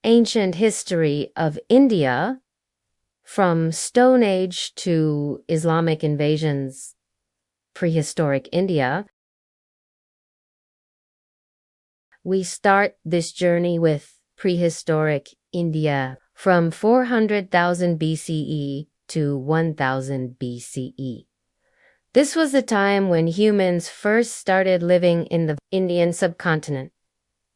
ancient history of India, from Stone Age to Islamic invasions, prehistoric India, we start this journey with prehistoric India from 400,000 BCE to 1000 BCE. This was the time when humans first started living in the Indian subcontinent.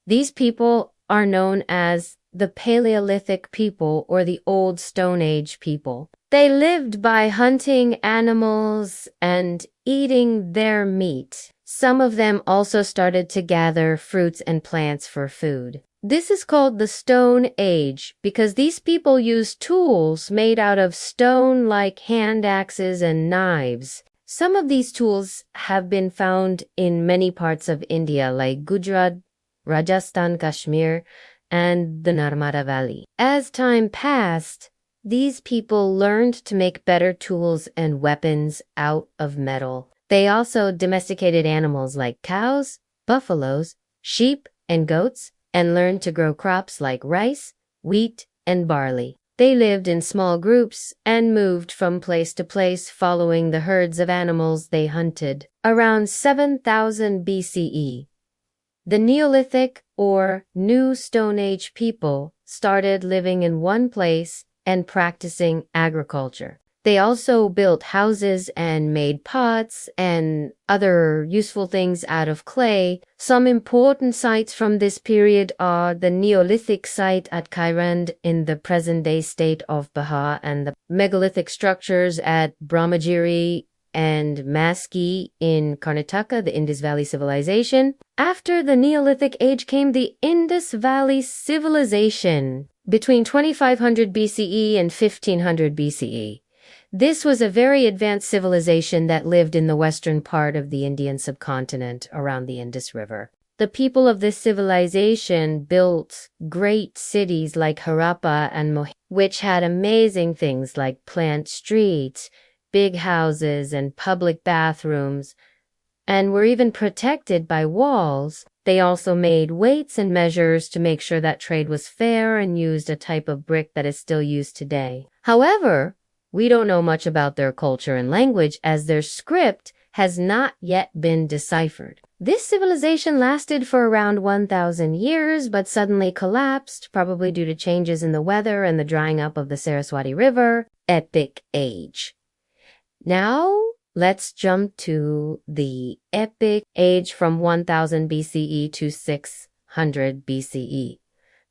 These people are known as the Paleolithic people or the Old Stone Age people. They lived by hunting animals and eating their meat. Some of them also started to gather fruits and plants for food. This is called the Stone Age because these people used tools made out of stone like hand axes and knives. Some of these tools have been found in many parts of India like Gujarat, Rajasthan, Kashmir, and the Narmada Valley. As time passed, these people learned to make better tools and weapons out of metal. They also domesticated animals like cows, buffaloes, sheep, and goats, and learned to grow crops like rice, wheat, and barley. They lived in small groups and moved from place to place following the herds of animals they hunted. Around 7000 BCE, the Neolithic or New Stone Age people started living in one place and practicing agriculture. They also built houses and made pots and other useful things out of clay. Some important sites from this period are the Neolithic site at Kairand in the present-day state of Bihar and the megalithic structures at Brahmagiri and Maski in Karnataka, the Indus Valley Civilization. After the Neolithic Age came the Indus Valley Civilization between 2500 BCE and 1500 BCE. This was a very advanced civilization that lived in the western part of the Indian subcontinent around the Indus River. The people of this civilization built great cities like Harappa and Mohe, which had amazing things like plant streets, big houses, and public bathrooms, and were even protected by walls. They also made weights and measures to make sure that trade was fair and used a type of brick that is still used today. However, we don't know much about their culture and language as their script has not yet been deciphered. This civilization lasted for around 1000 years, but suddenly collapsed, probably due to changes in the weather and the drying up of the Saraswati River. Epic Age. Now, let's jump to the Epic Age from 1000 BCE to 600 BCE.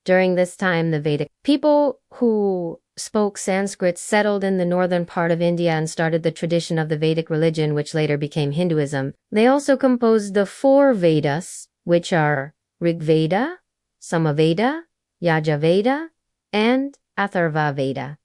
During this time, the Vedic people who spoke Sanskrit settled in the northern part of India and started the tradition of the Vedic religion, which later became Hinduism. They also composed the 4 Vedas, which are Rig Veda, Samaveda, Yajurveda, and Atharva Veda.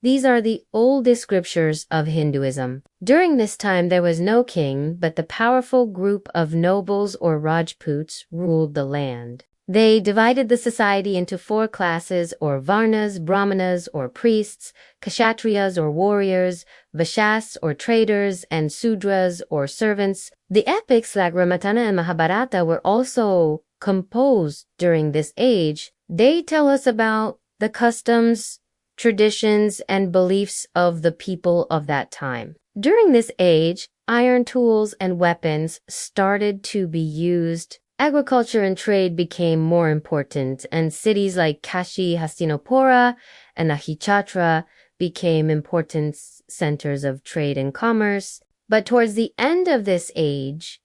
These are the oldest scriptures of Hinduism. During this time, there was no king, but the powerful group of nobles or Rajputs ruled the land. They divided the society into 4 classes or Varnas, Brahmanas or priests, Kshatriyas or warriors, Vaishyas or traders, and Sudras or servants. The epics like Ramayana and Mahabharata were also composed during this age. They tell us about the customs, traditions, and beliefs of the people of that time. During this age, iron tools and weapons started to be used. Agriculture and trade became more important, and cities like Kashi, Hastinapura, and Ahichatra became important centers of trade and commerce. But towards the end of this age,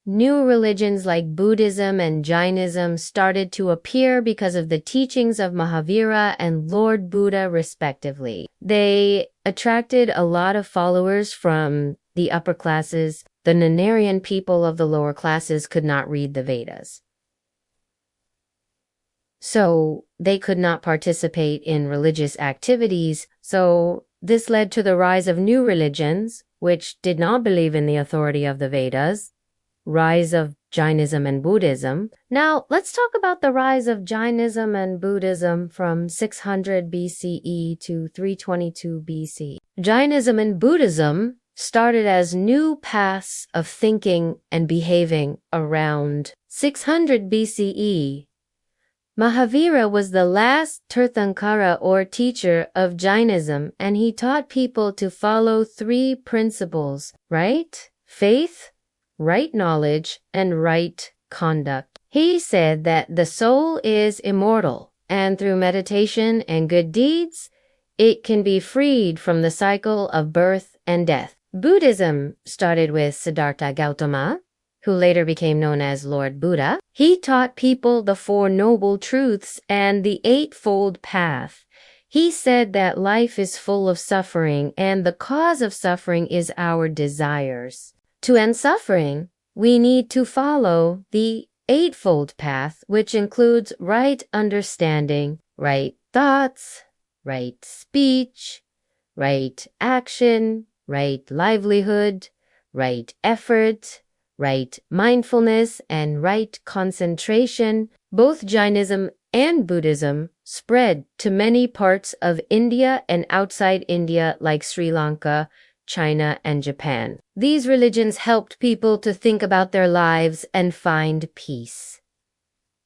new religions like Buddhism and Jainism started to appear because of the teachings of Mahavira and Lord Buddha, respectively. They attracted a lot of followers from the upper classes. The Nanarian people of the lower classes could not read the Vedas, so they could not participate in religious activities. So this led to the rise of new religions, which did not believe in the authority of the Vedas, rise of Jainism and Buddhism. Now, let's talk about the rise of Jainism and Buddhism from 600 BCE to 322 BC. Jainism and Buddhism started as new paths of thinking and behaving around 600 BCE. Mahavira was the last Tirthankara or teacher of Jainism, and he taught people to follow three principles: right faith, right knowledge, and right conduct. He said that the soul is immortal, and through meditation and good deeds, it can be freed from the cycle of birth and death. Buddhism started with Siddhartha Gautama, who later became known as Lord Buddha. He taught people the Four Noble Truths and the Eightfold Path. He said that life is full of suffering, and the cause of suffering is our desires. To end suffering, we need to follow the Eightfold Path, which includes right understanding, right thoughts, right speech, right action, right livelihood, right effort, right mindfulness, and right concentration. Both Jainism and Buddhism spread to many parts of India and outside India like Sri Lanka, China, and Japan. These religions helped people to think about their lives and find peace.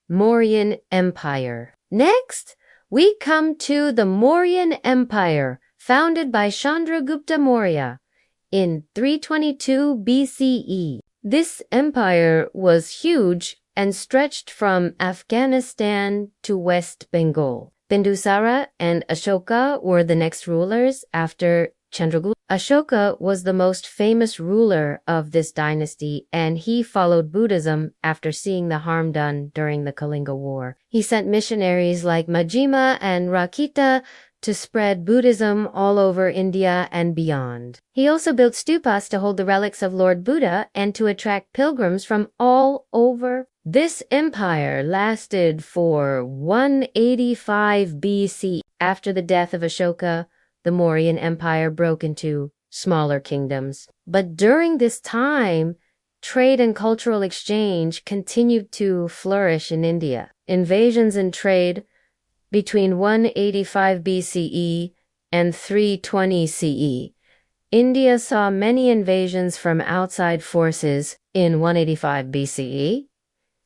Mauryan Empire. Next, we come to the Mauryan Empire, founded by Chandragupta Maurya in 322 BCE. This empire was huge and stretched from Afghanistan to West Bengal. Bindusara and Ashoka were the next rulers after Chandragupta. Ashoka was the most famous ruler of this dynasty, and he followed Buddhism after seeing the harm done during the Kalinga War. He sent missionaries like Majjhima and Rakita to spread Buddhism all over India and beyond. He also built stupas to hold the relics of Lord Buddha and to attract pilgrims from all over. This empire lasted for 185 BC. After the death of Ashoka, the Mauryan Empire broke into smaller kingdoms. But during this time, trade and cultural exchange continued to flourish in India. Invasions and trade between 185 BCE and 320 CE. India saw many invasions from outside forces. In 185 BCE,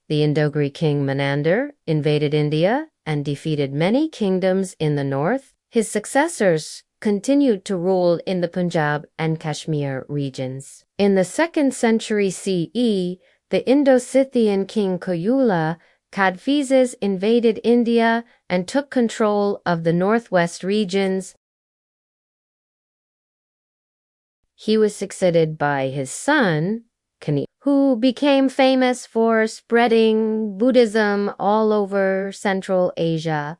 the Indo-Greek king Menander invaded India and defeated many kingdoms in the north. His successors continued to rule in the Punjab and Kashmir regions. In the 2nd century CE, the Indo-Scythian king Kuyula Cadphises invaded India and took control of the northwest regions. He was succeeded by his son, Kani, who became famous for spreading Buddhism all over Central Asia.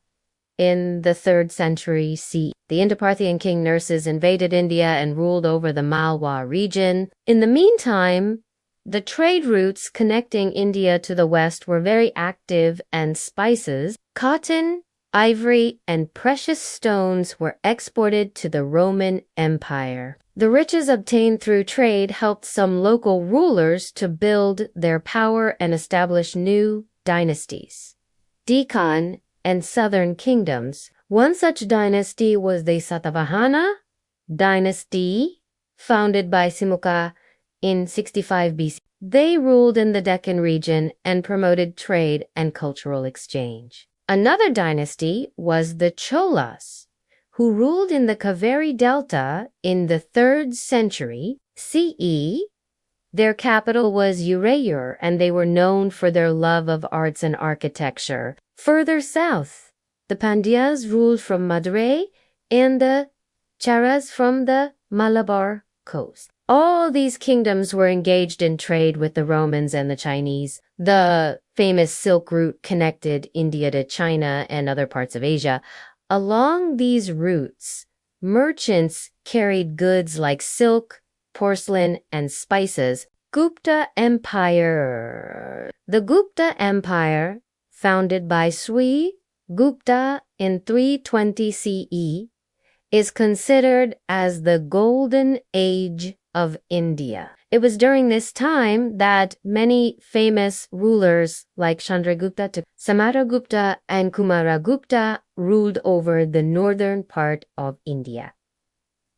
In the 3rd century CE, the Indo-Parthian king Nerses invaded India and ruled over the Malwa region. In the meantime, the trade routes connecting India to the west were very active, and spices, cotton, ivory, and precious stones were exported to the Roman Empire. The riches obtained through trade helped some local rulers to build their power and establish new dynasties. Deccan and southern kingdoms. One such dynasty was the Satavahana dynasty, founded by Simukha in 65 BC. They ruled in the Deccan region and promoted trade and cultural exchange. Another dynasty was the Cholas, who ruled in the Kaveri Delta in the 3rd century CE. Their capital was Urayur, and they were known for their love of arts and architecture. Further south, the Pandyas ruled from Madurai and the Charas from the Malabar coast. All these kingdoms were engaged in trade with the Romans and the Chinese. The famous Silk Route connected India to China and other parts of Asia. Along these routes, merchants carried goods like silk, porcelain, and spices. Gupta Empire. The Gupta Empire, founded by Sri Gupta in 320 CE, is considered as the golden age of India. It was during this time that many famous rulers like Chandragupta, Samaragupta, and Kumaragupta ruled over the northern part of India.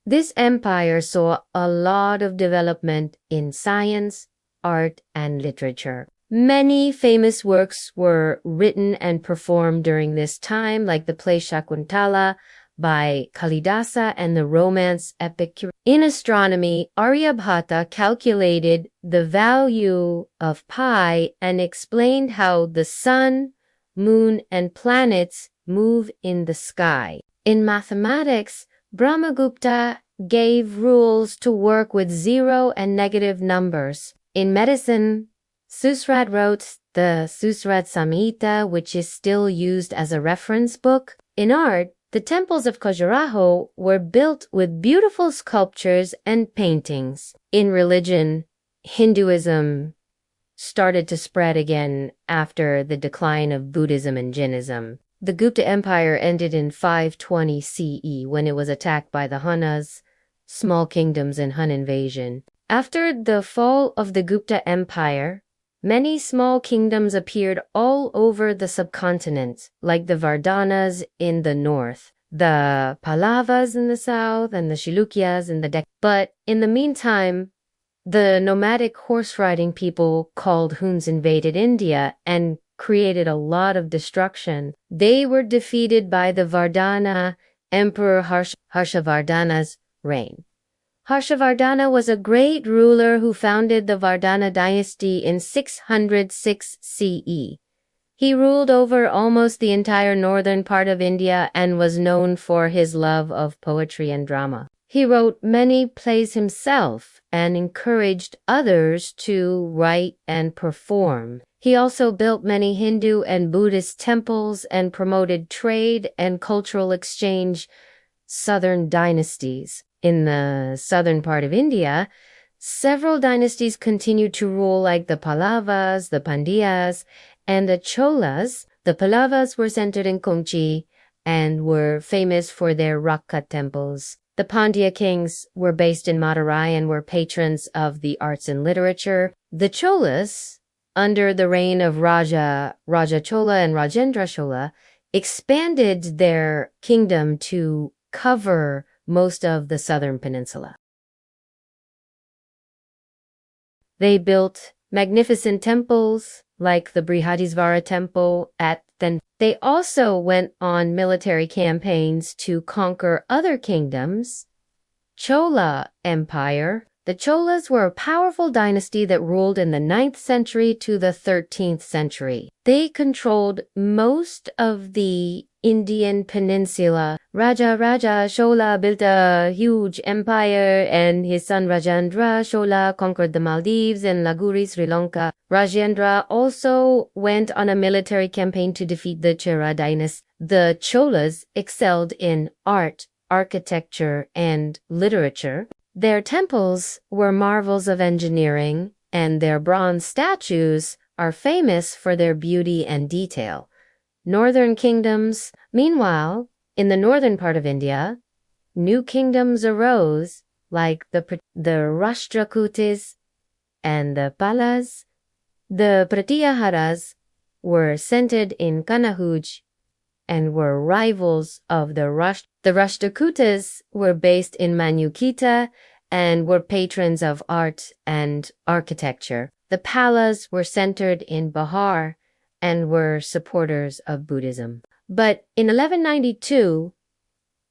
This empire saw a lot of development in science, art, and literature. Many famous works were written and performed during this time, like the play Shakuntala by Kalidasa and the romance epic. In astronomy, Aryabhata calculated the value of pi and explained how the sun, moon, and planets move in the sky. In mathematics, Brahmagupta gave rules to work with zero and negative numbers. In medicine, Susrat wrote the Susrat Samhita, which is still used as a reference book. In art, the temples of Khajuraho were built with beautiful sculptures and paintings. In religion, Hinduism started to spread again after the decline of Buddhism and Jainism. The Gupta Empire ended in 520 CE when it was attacked by the Hunas, small kingdoms in Hun invasion. After the fall of the Gupta Empire, many small kingdoms appeared all over the subcontinent, like the Vardhanas in the north, the Pallavas in the south, and the Chalukyas in the Deccan. But in the meantime, the nomadic horse-riding people called Huns invaded India and created a lot of destruction. They were defeated by the Vardhana Emperor Harshavardhana's reign. Harshavardhana was a great ruler who founded the Vardhana dynasty in 606 CE. He ruled over almost the entire northern part of India and was known for his love of poetry and drama. He wrote many plays himself and encouraged others to write and perform. He also built many Hindu and Buddhist temples and promoted trade and cultural exchange. Southern dynasties. In the southern part of India, several dynasties continued to rule, like the Pallavas, the Pandyas, and the Cholas. The Pallavas were centered in Konchi and were famous for their rock-cut temples. The Pandya kings were based in Madurai and were patrons of the arts and literature. The Cholas, under the reign of Raja Chola and Rajendra Chola, expanded their kingdom to cover most of the southern peninsula. They built magnificent temples like the Brihadisvara temple at Then. They also went on military campaigns to conquer other kingdoms. Chola Empire. The Cholas were a powerful dynasty that ruled in the 9th century to the 13th century. They controlled most of the Indian peninsula. Raja Chola built a huge empire, and his son Rajendra Chola conquered the Maldives and Laguri, Sri Lanka. Rajendra also went on a military campaign to defeat the Chera dynasty. The Cholas excelled in art, architecture, and literature. Their temples were marvels of engineering, and their bronze statues are famous for their beauty and detail. Northern kingdoms. Meanwhile, in the northern part of India, new kingdoms arose, like the Rashtrakutis and the Palas. The Pratyaharas were centered in Kanahuj and were rivals of the Rashtrakutas were based in Manukita and were patrons of art and architecture. The Palas were centered in Bihar and were supporters of Buddhism. But in 1192,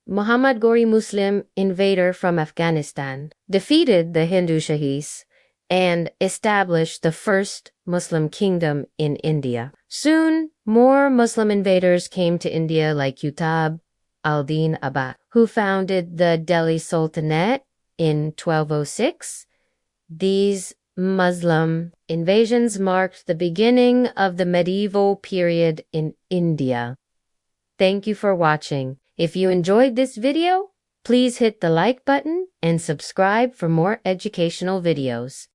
Muhammad Ghori, Muslim invader from Afghanistan, defeated the Hindu Shahis and established the first Muslim kingdom in India. Soon, more Muslim invaders came to India, like Qutb al-Din Abbas, who founded the Delhi Sultanate in 1206. These Muslim invasions marked the beginning of the medieval period in India. Thank you for watching. If you enjoyed this video, please hit the like button and subscribe for more educational videos.